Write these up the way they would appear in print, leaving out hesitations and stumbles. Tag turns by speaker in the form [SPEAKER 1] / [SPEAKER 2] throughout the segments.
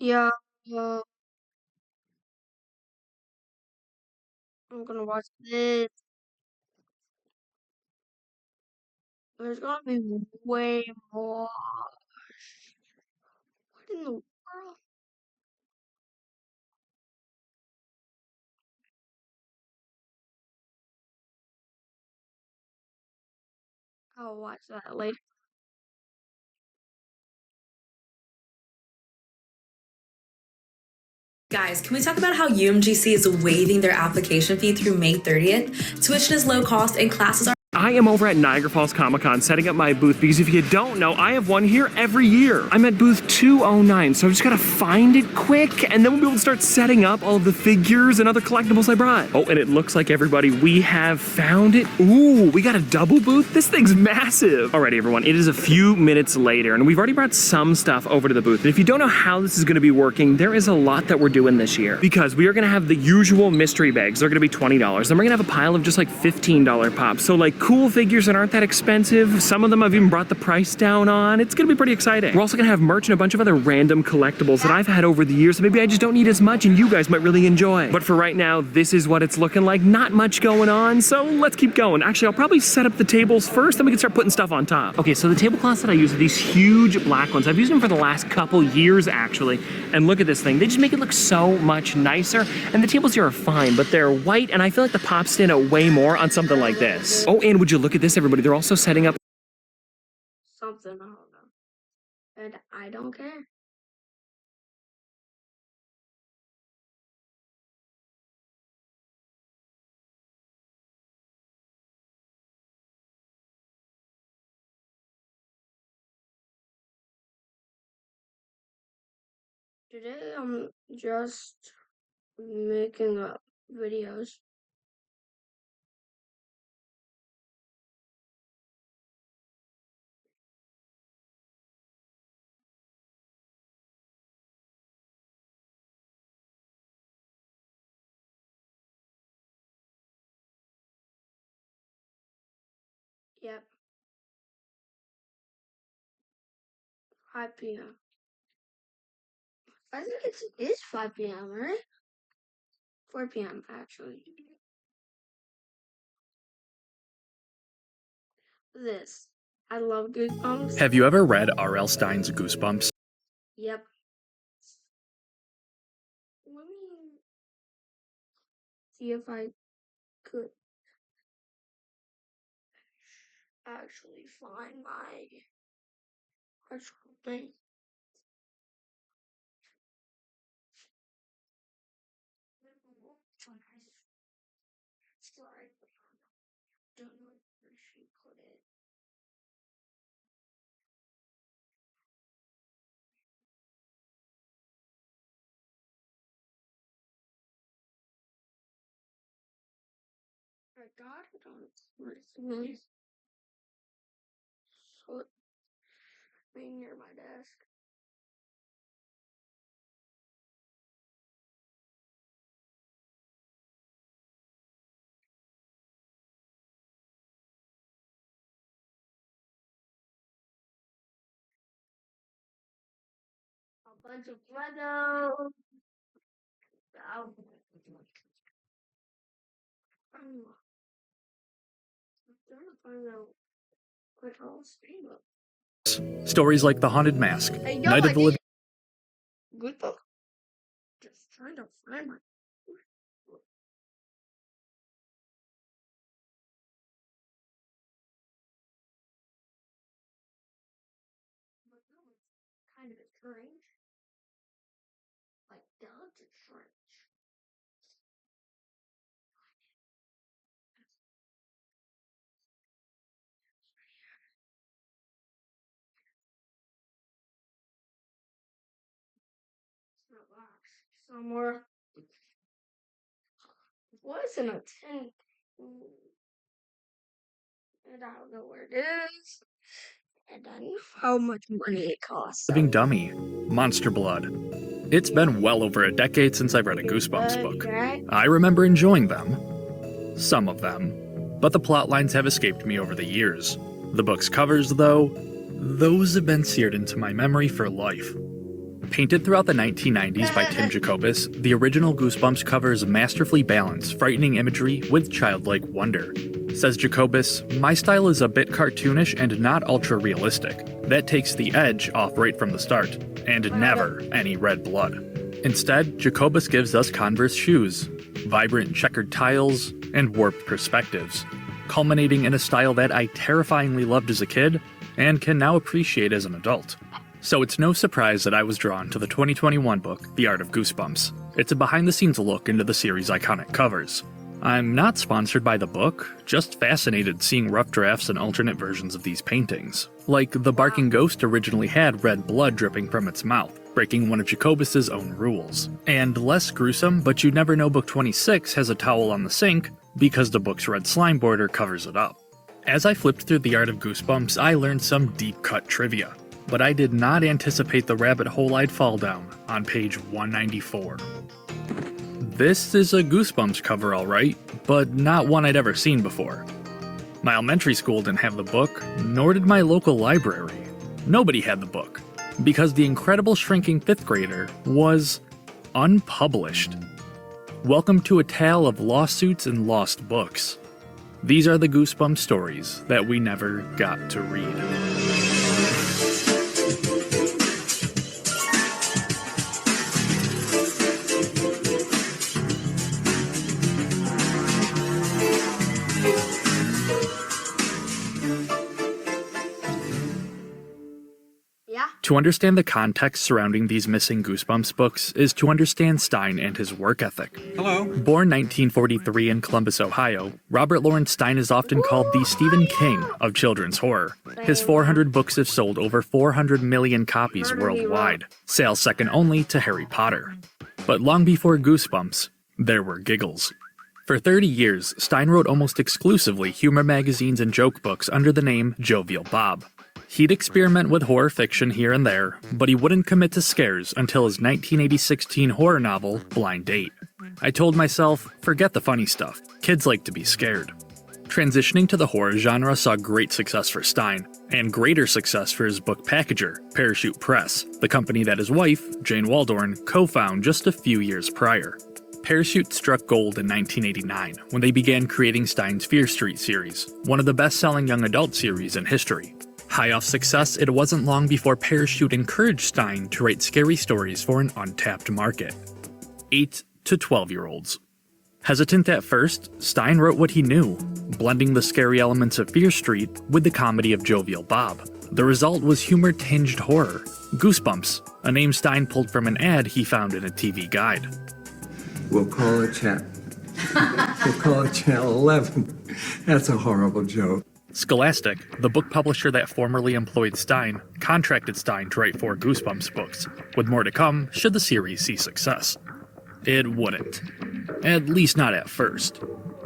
[SPEAKER 1] Yeah, uh, I'm gonna watch this. There's gonna be way more. What in the world? I'll watch that later.
[SPEAKER 2] Guys, can we talk about how UMGC is waiving their application fee through May 30th? Tuition is low cost and classes are.
[SPEAKER 3] I am over at Niagara Falls Comic Con setting up my booth because if you don't know, I have one here every year. I'm at booth 209, so I just gotta find it quick and then we'll be able to start setting up all of the figures and other collectibles I brought. Oh, and it looks like everybody, we have found it. Ooh, we got a double booth? This thing's massive. Alrighty everyone, it is a few minutes later and we've already brought some stuff over to the booth. And if you don't know how this is gonna be working, there is a lot that we're doing this year because we are gonna have the usual mystery bags. They're gonna be $20. Then we're gonna have a pile of just like $15 pops. So like cool figures that aren't that expensive. Some of them I've even brought the price down on. It's gonna be pretty exciting. We're also gonna have merch and a bunch of other random collectibles that I've had over the years that maybe I just don't need as much and you guys might really enjoy. But for right now, this is what it's looking like. Not much going on, so let's keep going. Actually, I'll probably set up the tables first, then we can start putting stuff on top. Okay, so the tablecloths that I use are these huge black ones. I've used them for the last couple years, actually. And look at this thing. They just make it look so much nicer. And the tables here are fine, but they're white, and I feel like the pops stand out way more on something like this. Oh, and would you look at this, everybody? They're also setting up
[SPEAKER 1] Something, I don't know. And I don't care. Today I'm just making up videos. Yep, 5 p.m. I think it is 5 p.m., right? 4 p.m. actually. This. I love Goosebumps.
[SPEAKER 4] Have you ever read R.L. Stein's Goosebumps?
[SPEAKER 1] Yep. Let me see if I could actually find my actual thing. Sorry, don't know where she put it. I got it on Christmas. So it's being near my desk. A bunch of Legos. I'm trying to find out what all stream up.
[SPEAKER 4] Stories like The Haunted Mask,
[SPEAKER 1] Hey,
[SPEAKER 4] Night of the Living.
[SPEAKER 1] Good book. Just trying to find my. Kind of strange. Like Doctor Strange. It's in a box somewhere. Was in a tin. And I don't know where it is. And I know how much money it costs.
[SPEAKER 4] Living Dummy, Monster Blood. It's been well over a decade since I've read a Goosebumps book. I remember enjoying them. Some of them. But the plot lines have escaped me over the years. The book's covers, though, those have been seared into my memory for life. Painted throughout the 1990s by Tim Jacobus, the original Goosebumps covers masterfully balanced, frightening imagery with childlike wonder. Says Jacobus, "My style is a bit cartoonish and not ultra-realistic. That takes the edge off right from the start, and never any red blood." Instead, Jacobus gives us Converse shoes, vibrant checkered tiles, and warped perspectives, culminating in a style that I terrifyingly loved as a kid and can now appreciate as an adult. So it's no surprise that I was drawn to the 2021 book, The Art of Goosebumps. It's a behind-the-scenes look into the series' iconic covers. I'm not sponsored by the book, just fascinated seeing rough drafts and alternate versions of these paintings. Like, the barking ghost originally had red blood dripping from its mouth, breaking one of Jacobus's own rules. And less gruesome, but you'd never know book 26 has a towel on the sink because the book's red slime border covers it up. As I flipped through The Art of Goosebumps, I learned some deep-cut trivia, but I did not anticipate the rabbit hole I'd fall down on page 194. This is a Goosebumps cover, alright, but not one I'd ever seen before. My elementary school didn't have the book, nor did my local library. Nobody had the book, because The Incredible Shrinking Fifth Grader was unpublished. Welcome to a tale of lawsuits and lost books. These are the Goosebumps stories that we never got to read. To understand the context surrounding these missing Goosebumps books is to understand Stine and his work ethic.
[SPEAKER 5] Hello.
[SPEAKER 4] Born 1943 in Columbus, Ohio, Robert Lawrence Stine is often called the Stephen King of children's horror. His 400 books have sold over 400 million copies worldwide, sales second only to Harry Potter. But long before Goosebumps, there were Giggles. For 30 years, Stine wrote almost exclusively humor magazines and joke books under the name Jovial Bob. He'd experiment with horror fiction here and there, but he wouldn't commit to scares until his 1986 teen horror novel, Blind Date. I told myself, forget the funny stuff, kids like to be scared. Transitioning to the horror genre saw great success for Stine, and greater success for his book packager, Parachute Press, the company that his wife, Jane Waldorn, co-founded just a few years prior. Parachute struck gold in 1989 when they began creating Stine's Fear Street series, one of the best-selling young adult series in history. High off success, it wasn't long before Parachute encouraged Stine to write scary stories for an untapped market: 8 to 12-year-olds. Hesitant at first, Stine wrote what he knew, blending the scary elements of Fear Street with the comedy of Jovial Bob. The result was humor-tinged horror, Goosebumps, a name Stine pulled from an ad he found in a TV guide.
[SPEAKER 5] We'll call it Channel 11. That's a horrible joke.
[SPEAKER 4] Scholastic, the book publisher that formerly employed Stine, contracted Stine to write 4 Goosebumps books, with more to come should the series see success. It wouldn't. At least not at first.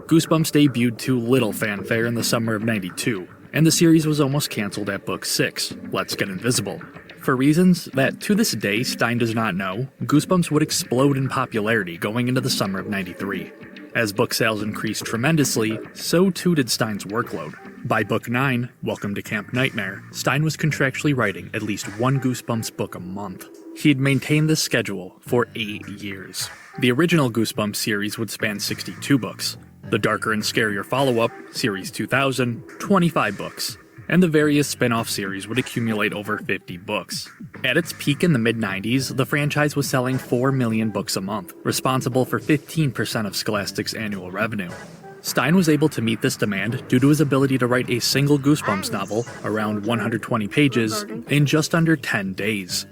[SPEAKER 4] Goosebumps debuted to little fanfare in the summer of '92, and the series was almost cancelled at book 6, Let's Get Invisible. For reasons that to this day Stine does not know, Goosebumps would explode in popularity going into the summer of '93. As book sales increased tremendously, so too did Stine's workload. By book 9, Welcome to Camp Nightmare, Stine was contractually writing at least one Goosebumps book a month. He'd maintained this schedule for 8 years. The original Goosebumps series would span 62 books. The darker and scarier follow-up, Series 2000, 25 books. And the various spin-off series would accumulate over 50 books. At its peak in the mid-90s, the franchise was selling 4 million books a month, responsible for 15% of Scholastic's annual revenue. Stine was able to meet this demand due to his ability to write a single Goosebumps novel, around 120 pages, in just under 10 days.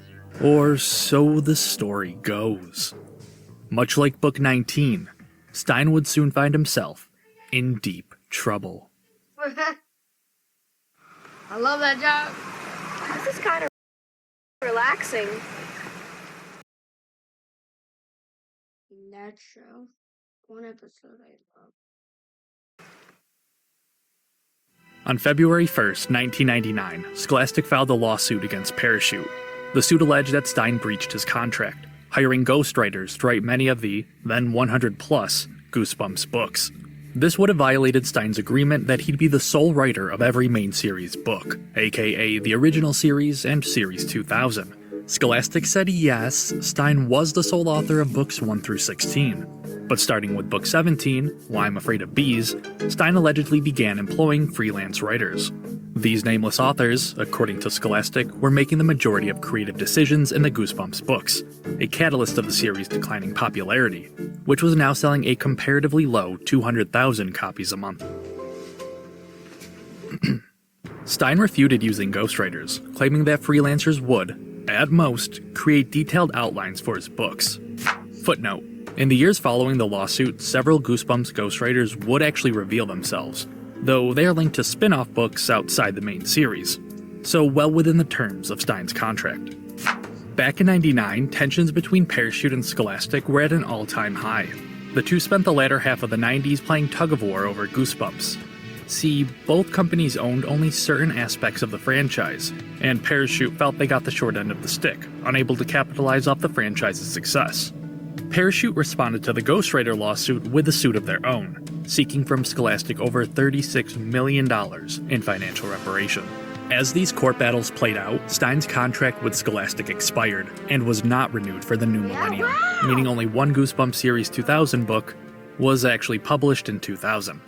[SPEAKER 4] Or so the story goes. Much like book 19, Stine would soon find himself in deep trouble.
[SPEAKER 1] I love that joke.
[SPEAKER 6] This is kind of relaxing.
[SPEAKER 1] In that show, one episode I love.
[SPEAKER 4] On February 1st, 1999, Scholastic filed a lawsuit against Parachute. The suit alleged that Stine breached his contract, hiring ghostwriters to write many of the, then 100-plus, Goosebumps books. This would have violated Stine's agreement that he'd be the sole writer of every main series book, aka the original series and Series 2000. Scholastic said yes, Stein was the sole author of books 1 through 16. But starting with book 17, Why I'm Afraid of Bees, Stein allegedly began employing freelance writers. These nameless authors, according to Scholastic, were making the majority of creative decisions in the Goosebumps books, a catalyst of the series' declining popularity, which was now selling a comparatively low 200,000 copies a month. Stein refuted using ghostwriters, claiming that freelancers would, at most, create detailed outlines for his books. Footnote: in the years following the lawsuit, several Goosebumps ghostwriters would actually reveal themselves, though they are linked to spin-off books outside the main series, so well within the terms of Stein's contract. Back in '99, tensions between Parachute and Scholastic were at an all-time high. The two spent the latter half of the '90s playing tug-of-war over Goosebumps. See, both companies owned only certain aspects of the franchise, and Parachute felt they got the short end of the stick, unable to capitalize off the franchise's success. Parachute responded to the Ghostwriter lawsuit with a suit of their own, seeking from Scholastic over $36 million in financial reparation. As these court battles played out, Stein's contract with Scholastic expired and was not renewed for the new millennium, meaning only one Goosebumps Series 2000 book was actually published in 2000.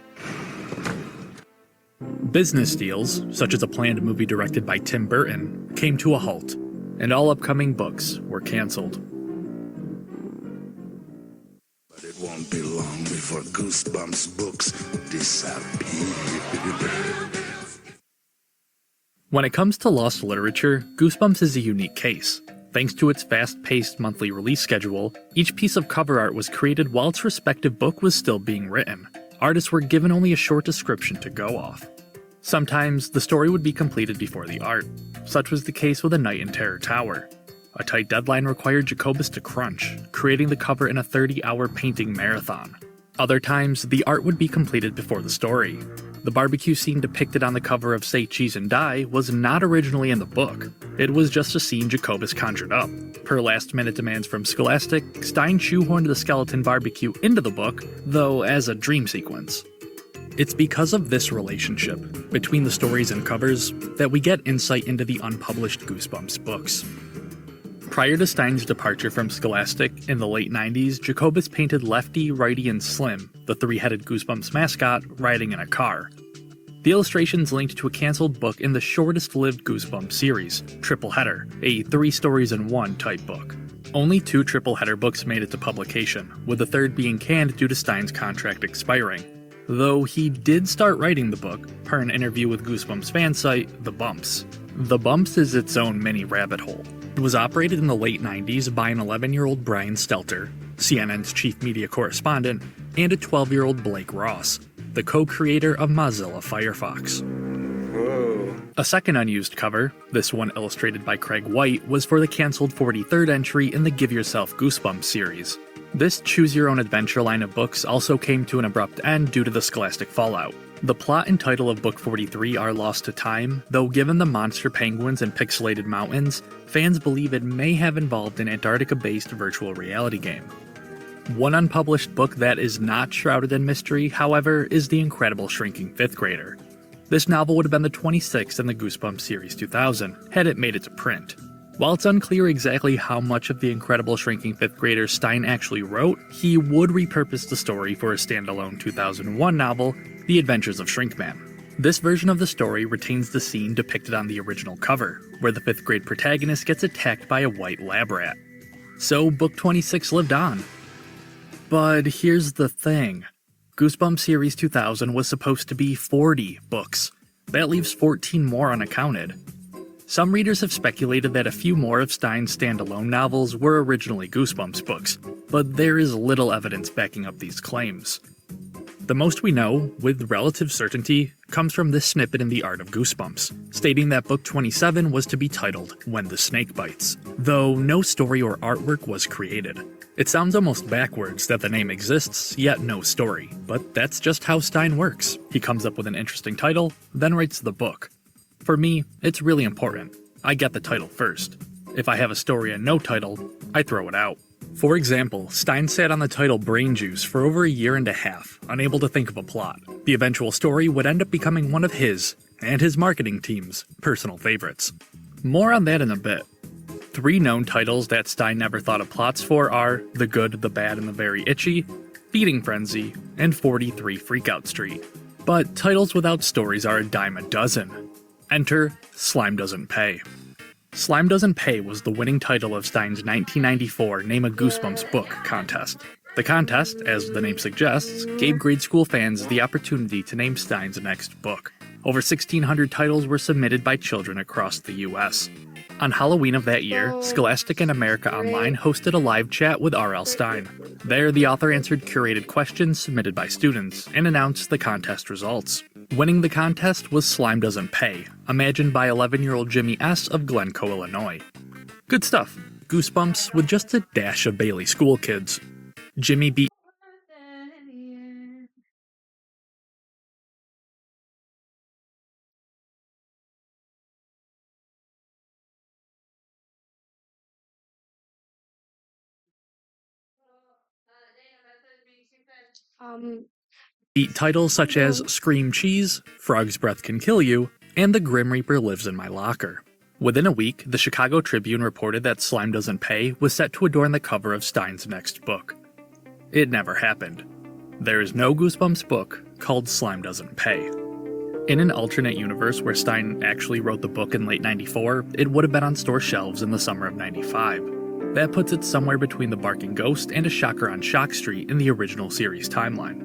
[SPEAKER 4] Business deals, such as a planned movie directed by Tim Burton, came to a halt, and all upcoming books were cancelled.
[SPEAKER 7] But it won't be long before Goosebumps books disappear.
[SPEAKER 4] When it comes to lost literature, Goosebumps is a unique case. Thanks to its fast-paced monthly release schedule, each piece of cover art was created while its respective book was still being written. Artists were given only a short description to go off. Sometimes, the story would be completed before the art. Such was the case with A Night in Terror Tower. A tight deadline required Jacobus to crunch, creating the cover in a 30-hour painting marathon. Other times, the art would be completed before the story. The barbecue scene depicted on the cover of Say Cheese and Die was not originally in the book. It was just a scene Jacobus conjured up. Per last-minute demands from Scholastic, Stein shoehorned the skeleton barbecue into the book, though as a dream sequence. It's because of this relationship between the stories and covers that we get insight into the unpublished Goosebumps books. Prior to Stein's departure from Scholastic in the late 90s, Jacobus painted Lefty, Righty, and Slim, the three-headed Goosebumps mascot, riding in a car. The illustrations linked to a cancelled book in the shortest-lived Goosebumps series, Triple Header, a 3 stories in 1 type book. Only 2 Triple Header books made it to publication, with the third being canned due to Stein's contract expiring. Though he did start writing the book, per an interview with Goosebumps fan site, The Bumps. The Bumps is its own mini rabbit hole. It was operated in the late 90s by an 11-year-old Brian Stelter, CNN's chief media correspondent, and a 12-year-old Blake Ross, the co-creator of Mozilla Firefox.
[SPEAKER 3] Whoa.
[SPEAKER 4] A second unused cover, this one illustrated by Craig White, was for the cancelled 43rd entry in the Give Yourself Goosebumps series. This choose-your-own-adventure line of books also came to an abrupt end due to the Scholastic fallout. The plot and title of Book 43 are lost to time, though given the monster penguins and pixelated mountains, fans believe it may have involved an Antarctica-based virtual reality game. One unpublished book that is not shrouded in mystery, however, is The Incredible Shrinking Fifth Grader. This novel would have been the 26th in the Goosebumps Series 2000, had it made it to print. While it's unclear exactly how much of The Incredible Shrinking Fifth Grader Stein actually wrote, he would repurpose the story for a standalone 2001 novel, The Adventures of Shrinkman. This version of the story retains the scene depicted on the original cover, where the 5th grade protagonist gets attacked by a white lab rat. So Book 26 lived on. But here's the thing. Goosebumps Series 2000 was supposed to be 40 books. That leaves 14 more unaccounted. Some readers have speculated that a few more of Stein's standalone novels were originally Goosebumps books, but there is little evidence backing up these claims. The most we know, with relative certainty, comes from this snippet in The Art of Goosebumps, stating that Book 27 was to be titled When the Snake Bites, though no story or artwork was created. It sounds almost backwards that the name exists, yet no story, but that's just how Stein works. He comes up with an interesting title, then writes the book. For me, it's really important. I get the title first. If I have a story and no title, I throw it out. For example, Stein sat on the title Brain Juice for over a year and a half, unable to think of a plot. The eventual story would end up becoming one of his, and his marketing team's, personal favorites. More on that in a bit. 3 known titles that Stein never thought of plots for are The Good, the Bad, and the Very Itchy, Feeding Frenzy, and 43 Freakout Street. But titles without stories are a dime a dozen. Enter Slime Doesn't Pay. Slime Doesn't Pay was the winning title of Stein's 1994 Name a Goosebumps book contest. The contest, as the name suggests, gave grade school fans the opportunity to name Stein's next book. Over 1,600 titles were submitted by children across the U.S. On Halloween of that year, Scholastic and America Online hosted a live chat with R.L. Stein. There, the author answered curated questions submitted by students and announced the contest results. Winning the contest was Slime Doesn't Pay, imagined by 11-year-old Jimmy S. of Glencoe, Illinois. Good stuff. Goosebumps with just a dash of Bailey school kids. Jimmy beat beat titles such as Scream Cheese, Frog's Breath Can Kill You, and The Grim Reaper Lives in My Locker. Within a week, the Chicago Tribune reported that Slime Doesn't Pay was set to adorn the cover of Stein's next book. It never happened. There is no Goosebumps book called Slime Doesn't Pay. In an alternate universe where Stein actually wrote the book in late '94, it would have been on store shelves in the summer of '95. That puts it somewhere between The Barking Ghost and A Shocker on Shock Street in the original series timeline.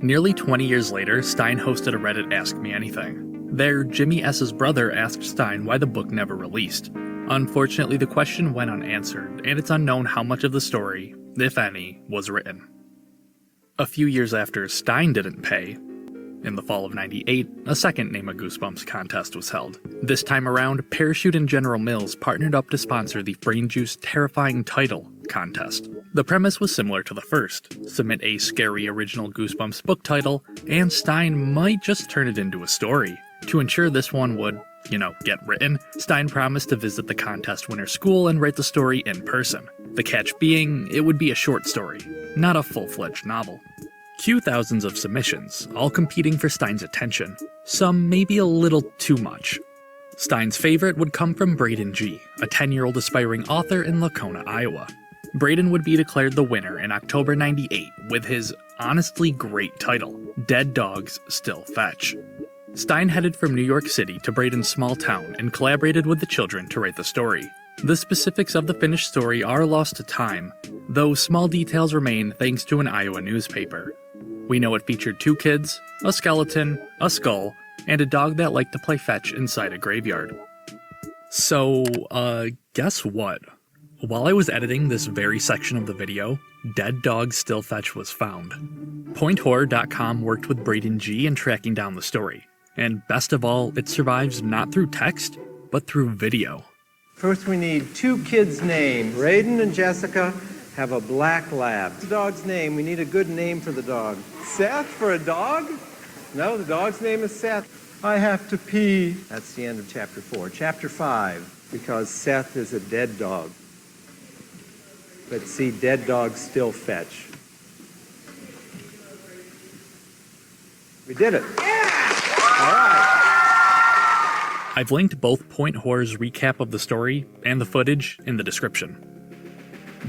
[SPEAKER 4] Nearly 20 years later, Stein hosted a Reddit Ask Me Anything. There, Jimmy S.'s brother asked Stein why the book never released. Unfortunately, the question went unanswered, and it's unknown how much of the story, if any, was written. A few years after Stein didn't pay, in the fall of '98, a second Name a Goosebumps contest was held. This time around, Parachute and General Mills partnered up to sponsor the Brain Juice Terrifying Title contest. The premise was similar to the first. Submit a scary original Goosebumps book title, and Stein might just turn it into a story. To ensure this one would, get written, Stein promised to visit the contest winner's school and write the story in person. The catch being, it would be a short story, not a full-fledged novel. Cue thousands of submissions, all competing for Stein's attention. Some maybe a little too much. Stein's favorite would come from Braden G., a 10-year-old aspiring author in Lacona, Iowa. Braden would be declared the winner in October '98 with his honestly great title, Dead Dogs Still Fetch. Stein headed from New York City to Braden's small town and collaborated with the children to write the story. The specifics of the finished story are lost to time, though small details remain thanks to an Iowa newspaper. We know it featured 2 kids, a skeleton, a skull, and a dog that liked to play fetch inside a graveyard. So, guess what? While I was editing this very section of the video, Dead Dogs Still Fetch was found. PointHorror.com worked with Braden G in tracking down the story. And best of all, it survives not through text, but through video.
[SPEAKER 5] First, we need 2 kids' names. Braden and Jessica have a black lab. The dog's name, we need a good name for the dog. Seth for a dog? No, the dog's name is Seth. I have to pee. That's the end of chapter 4. Chapter 5, because Seth is a dead dog. Let's see, dead dogs still fetch. We did it. All right.
[SPEAKER 4] I've linked both Point Horror's recap of the story and the footage in the description.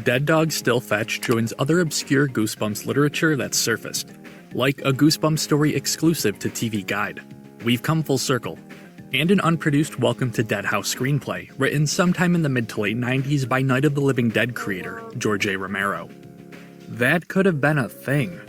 [SPEAKER 4] Dead Dogs Still Fetch joins other obscure Goosebumps literature that's surfaced, like a Goosebumps story exclusive to TV Guide, We've Come Full Circle, and an unproduced Welcome to Dead House screenplay written sometime in the mid to late 90s by Night of the Living Dead creator George A. Romero. That could have been a thing.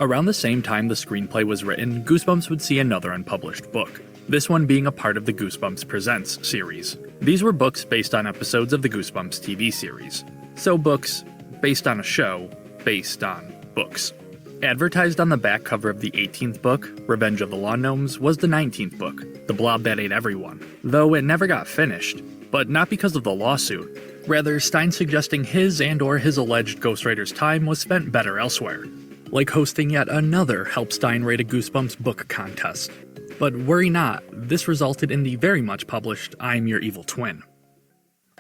[SPEAKER 4] Around the same time the screenplay was written, Goosebumps would see another unpublished book, this one being a part of the Goosebumps Presents series. These were books based on episodes of the Goosebumps TV series. So books based on a show based on books. Advertised on the back cover of the 18th book, Revenge of the Lawn Gnomes, was the 19th book, The Blob That Ate Everyone, though it never got finished, but not because of the lawsuit. Rather, Stein suggesting his and/or his alleged ghostwriter's time was spent better elsewhere, like hosting yet another Help Stein Write a Goosebumps book contest. But worry not, this resulted in the very much published I'm Your Evil Twin.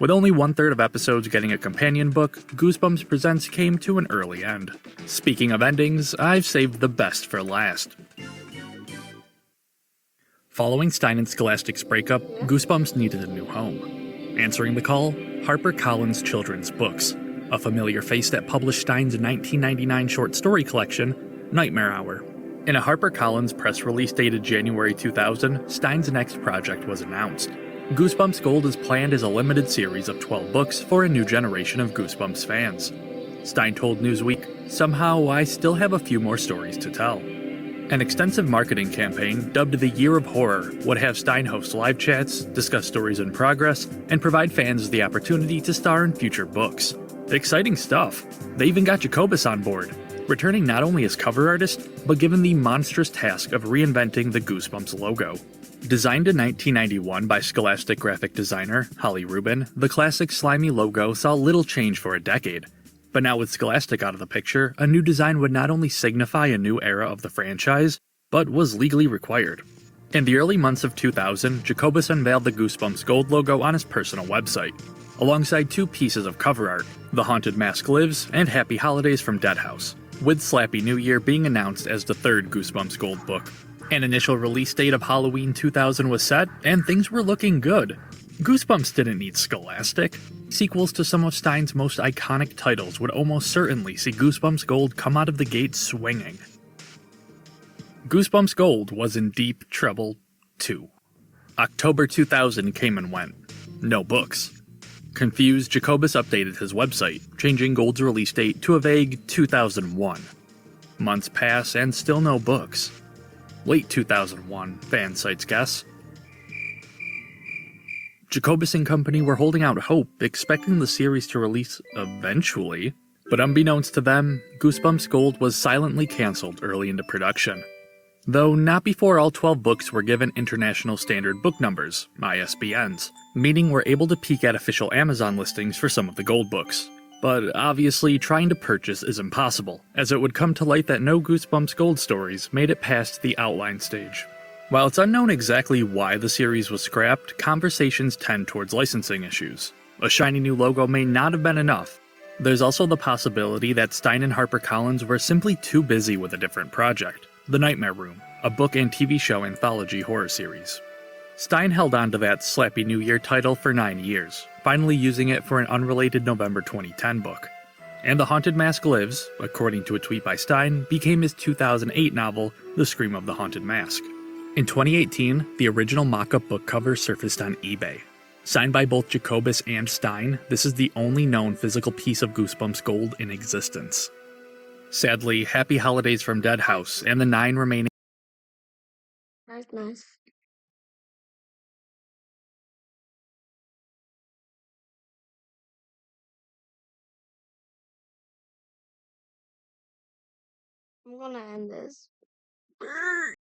[SPEAKER 4] With only 1/3 of episodes getting a companion book, Goosebumps Presents came to an early end. Speaking of endings, I've saved the best for last. Following Stein and Scholastic's breakup, Goosebumps needed a new home. Answering the call, HarperCollins Children's Books, a familiar face that published Stein's 1999 short story collection, Nightmare Hour. In a HarperCollins press release dated January 2000, Stein's next project was announced. Goosebumps Gold is planned as a limited series of 12 books for a new generation of Goosebumps fans. Stein told Newsweek, "Somehow I still have a few more stories to tell." An extensive marketing campaign, dubbed the Year of Horror, would have Stein host live chats, discuss stories in progress, and provide fans the opportunity to star in future books. Exciting stuff. They even got Jacobus on board, returning not only as cover artist, but given the monstrous task of reinventing the Goosebumps logo. Designed in 1991 by Scholastic graphic designer Holly Rubin, the classic slimy logo saw little change for a decade. But now with Scholastic out of the picture, a new design would not only signify a new era of the franchise, but was legally required. In the early months of 2000, Jacobus unveiled the Goosebumps Gold logo on his personal website, alongside two pieces of cover art, The Haunted Mask Lives and Happy Holidays from Deadhouse, with Slappy New Year being announced as the third Goosebumps Gold book. An initial release date of Halloween 2000 was set, and things were looking good. Goosebumps didn't need Scholastic. Sequels to some of Stein's most iconic titles would almost certainly see Goosebumps Gold come out of the gate swinging. Goosebumps Gold was in deep trouble, too. October 2000 came and went. No books. Confused, Jacobus updated his website, changing Gold's release date to a vague 2001. Months pass and still no books. Late 2001, fan sites guess. Jacobus and company were holding out hope, expecting the series to release eventually, but unbeknownst to them, Goosebumps Gold was silently cancelled early into production. Though not before all 12 books were given International Standard Book Numbers, ISBNs, meaning we're able to peek at official Amazon listings for some of the Gold books. But obviously, trying to purchase is impossible, as it would come to light that no Goosebumps Gold stories made it past the outline stage. While it's unknown exactly why the series was scrapped, conversations tend towards licensing issues. A shiny new logo may not have been enough. There's also the possibility that Stein and HarperCollins were simply too busy with a different project, The Nightmare Room, a book and TV show anthology horror series. Stein held on to that Slappy New Year title for 9 years, finally using it for an unrelated November 2010 book. And The Haunted Mask Lives, according to a tweet by Stein, became his 2008 novel, The Scream of the Haunted Mask. In 2018, the original mock-up book cover surfaced on eBay. Signed by both Jacobus and Stein, this is the only known physical piece of Goosebumps Gold in existence. Sadly, Happy Holidays from Deadhouse and the 9 remaining
[SPEAKER 1] That's nice. I'm gonna end this.